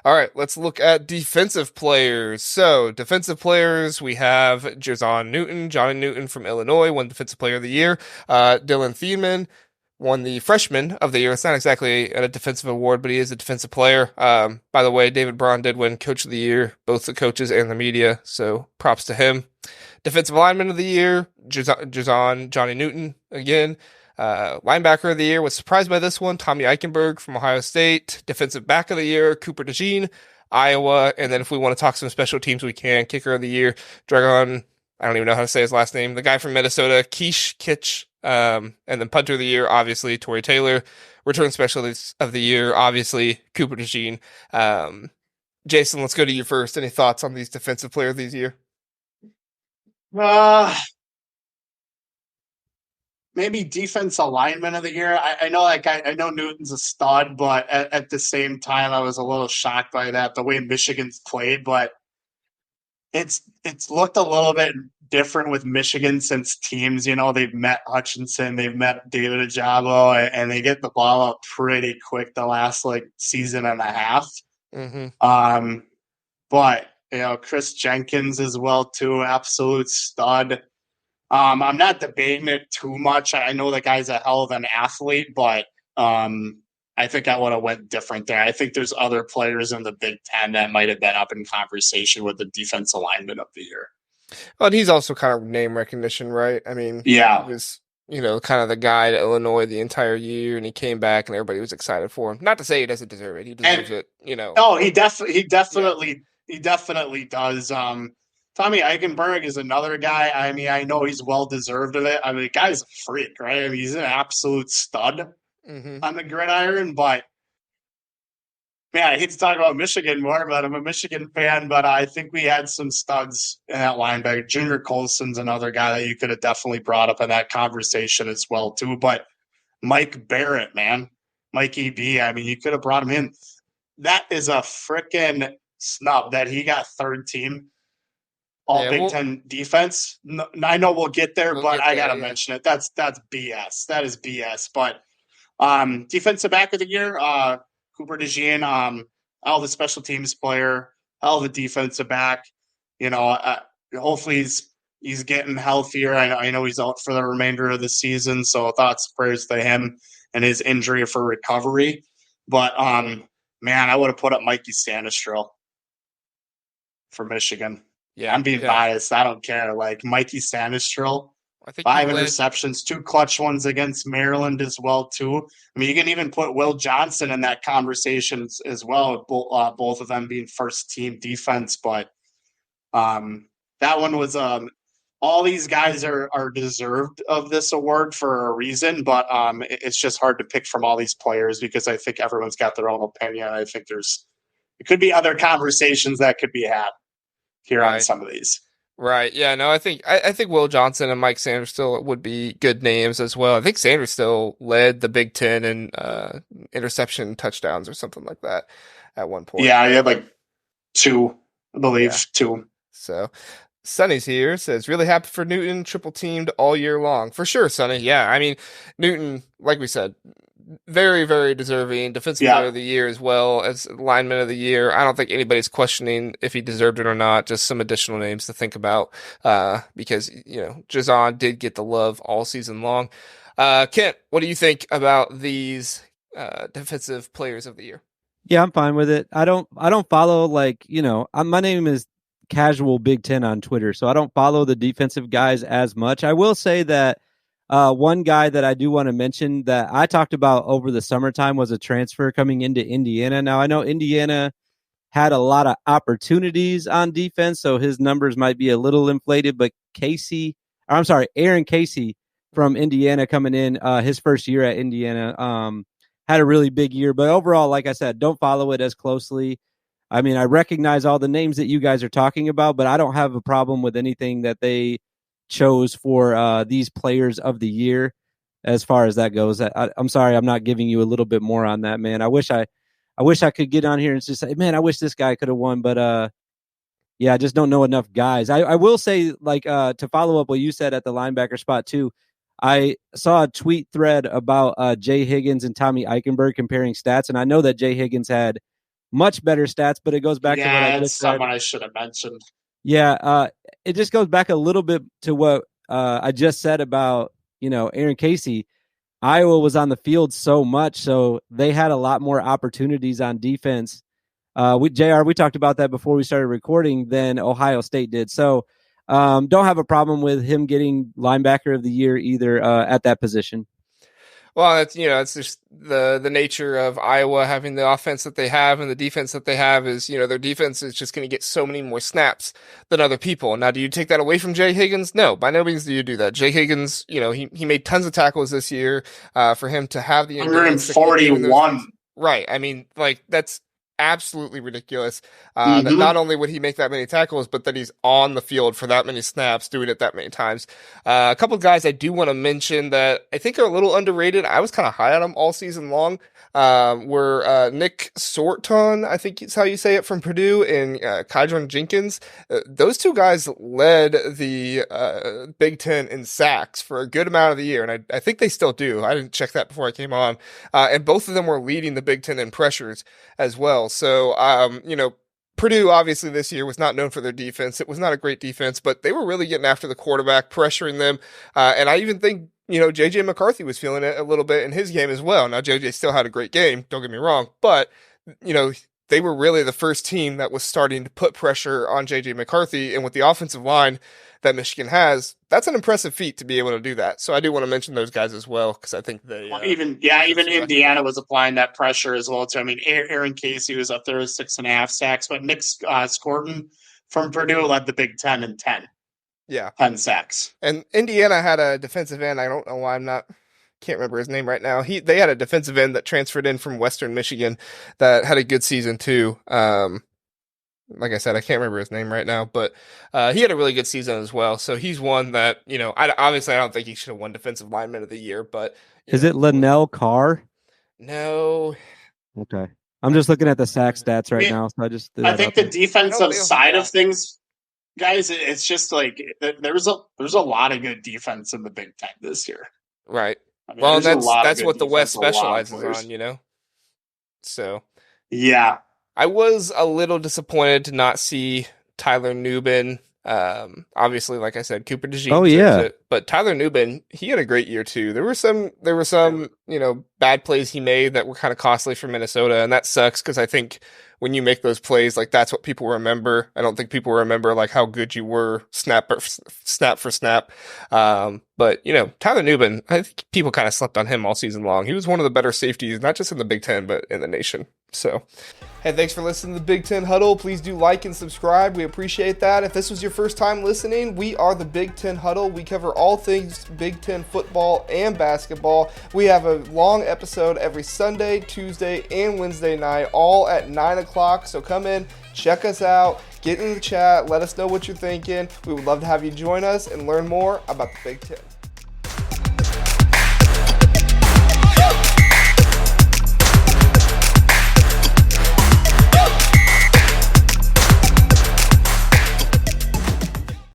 All right, let's look at defensive players. So, defensive players, we have Jer'Zhan Newton, Johnny Newton from Illinois, won Defensive Player of the Year. Dillon Thieneman won the Freshman of the Year. It's not exactly a defensive award, but he is a defensive player. By the way, David Braun did win Coach of the Year, both the coaches and the media, so props to him. Defensive Lineman of the Year, Jer'Zhan Johnny Newton again. Linebacker of the Year, was surprised by this one, Tommy Eichenberg from Ohio State. Defensive Back of the Year, Cooper DeJean, Iowa. And then if we want to talk some special teams, we can. Kicker of the Year, Dragan, I don't even know how to say his last name, the guy from Minnesota, Kesich. And then Punter of the Year, obviously, Tory Taylor. Return Specialist of the Year, obviously, Cooper DeJean. Jason, let's go to you first. Any thoughts on these Defensive Player of the Year? Maybe defense alignment of the year. I know that guy. I know Newton's a stud, but at the same time, I was a little shocked by that the way Michigan's played. But it's looked a little bit different with Michigan since teams. You know, they've met Hutchinson, they've met David Ajabo, and they get the ball up pretty quick the last season and a half. Mm-hmm. But you know, Chris Jenkins as well too, absolute stud. I'm not debating it too much. I know the guy's a hell of an athlete, but I think I would have went different there. I think there's other players in the Big Ten that might have been up in conversation with the defense alignment of the year. Well, and he's also kind of name recognition, right? I mean, yeah, he was, kind of the guy at Illinois the entire year, and he came back, and everybody was excited for him. Not to say he doesn't deserve it; he deserves it. Oh, he definitely does. Tommy Eichenberg is another guy. I mean, I know he's well deserved of it. I mean, the guy's a freak, right? I mean, he's an absolute stud on the gridiron. But man, I hate to talk about Michigan more, but I'm a Michigan fan. But I think we had some studs in that linebacker. Junior Colson's another guy that you could have definitely brought up in that conversation as well too. But Mike Barrett, man, Mikey B. I mean, you could have brought him in. That is a freaking snub that he got third team. Big Ten defense. No, I know we'll get there, but I gotta mention it. That's BS. That is BS. But defensive back of the year, Cooper DeJean, all the special teams player, all the defensive back. Hopefully he's getting healthier. I know he's out for the remainder of the season, so thoughts, prayers to him and his injury for recovery. But man, I would have put up Mikey Sanistrell for Michigan. Yeah, I'm being biased. I don't care. Mikey Sanistrell, 5 interceptions, 2 clutch ones against Maryland as well too. I mean, you can even put Will Johnson in that conversation as well. Both of them being first team defense, but that one was. All these guys are deserved of this award for a reason, but it's just hard to pick from all these players because I think everyone's got their own opinion. I think it could be other conversations that could be had here on some of these. Right. Yeah, no, I think Will Johnson and Mike Sanders still would be good names as well. I think Sanders still led the Big Ten in interception touchdowns or something like that at one point. Yeah, he had 2, I believe, 2. So Sonny's here, says, really happy for Newton, triple teamed all year long. For sure, Sonny. Yeah, I mean, Newton, like we said, very, very deserving. Defensive Player of the Year as well as Lineman of the Year. I don't think anybody's questioning if he deserved it or not. Just some additional names to think about because, Jer'Zhan did get the love all season long. Kent, what do you think about these Defensive Players of the Year? Yeah, I'm fine with it. I don't follow my name is Casual Big Ten on Twitter, so I don't follow the defensive guys as much. I will say that one guy that I do want to mention that I talked about over the summertime was a transfer coming into Indiana. Now, I know Indiana had a lot of opportunities on defense, so his numbers might be a little inflated, but Aaron Casey from Indiana coming in his first year at Indiana had a really big year. But overall, like I said, don't follow it as closely. I mean, I recognize all the names that you guys are talking about, but I don't have a problem with anything that they chose for these players of the year as far as that goes. I'm sorry I'm not giving you a little bit more on that, man. I wish I could get on here and just say, man, I wish this guy could have won, but I just don't know enough guys. I will say, to follow up what you said at the linebacker spot too, I saw a tweet thread about Jay Higgins and Tommy Eichenberg comparing stats, and I know that Jay Higgins had much better stats, but it goes back to what I just said. Someone I should have mentioned. Yeah, it just goes back a little bit to what I just said about, Aaron Kesich. Iowa was on the field so much, so they had a lot more opportunities on defense. We talked about that before we started recording than Ohio State did. So don't have a problem with him getting linebacker of the year either at that position. Well, it's just the nature of Iowa having the offense that they have and the defense that they have is, their defense is just going to get so many more snaps than other people. Now, do you take that away from Jay Higgins? No, by no means do you do that. Jay Higgins, he made tons of tackles this year. For him to have the 141. Right. I mean, that's absolutely ridiculous. That not only would he make that many tackles, but that he's on the field for that many snaps, doing it that many times. A couple of guys I do want to mention that I think are a little underrated. I was kind of high on them all season long. Were Nick Sorton, I think is how you say it, from Purdue, and Kydron Jenkins. Those two guys led the Big Ten in sacks for a good amount of the year, and I think they still do. I didn't check that before I came on. And both of them were leading the Big Ten in pressures as well. So, Purdue obviously this year was not known for their defense. It was not a great defense, but they were really getting after the quarterback, pressuring them. And I even think, JJ McCarthy was feeling it a little bit in his game as well. Now, JJ still had a great game, don't get me wrong, but, they were really the first team that was starting to put pressure on JJ McCarthy. And with the offensive line that Michigan has, that's an impressive feat to be able to do that. So I do want to mention those guys as well, because I think they even Indiana was applying that pressure as well too. I mean, Aaron Kesich was up there with 6.5 sacks, but Nick Sorton from Purdue led the Big Ten in 10. Yeah, 10 sacks. And Indiana had a defensive end. I don't know why can't remember his name right now. They had a defensive end that transferred in from Western Michigan that had a good season too. Like I said, I can't remember his name right now, but he had a really good season as well. So he's one that, I don't think he should have won Defensive Lineman of the Year, but... Is it Linnell Carr? No. Okay. I'm just looking at the sack stats right now, so I think the defensive side of things, guys, it's just like there's a lot of good defense in the Big Ten this year. Right. I mean, well, that's what the West specializes on, So... Yeah. I was a little disappointed to not see Tyler Nubin. Obviously, like I said, Cooper DeJean. Oh yeah, but Tyler Nubin, he had a great year too. There were some, bad plays he made that were kind of costly for Minnesota, and that sucks because I think when you make those plays, that's what people remember. I don't think people remember how good you were snap for snap. But Tyler Nubin, I think people kind of slept on him all season long. He was one of the better safeties, not just in the Big Ten, but in the nation. So, hey, thanks for listening to the Big Ten Huddle. Please do like and subscribe. We appreciate that. If this was your first time listening, we are the Big Ten Huddle. We cover all things Big Ten football and basketball. We have a long episode every Sunday, Tuesday, and Wednesday night, all at 9 o'clock. So come in, check us out, get in the chat, let us know what you're thinking. We would love to have you join us and learn more about the Big Ten.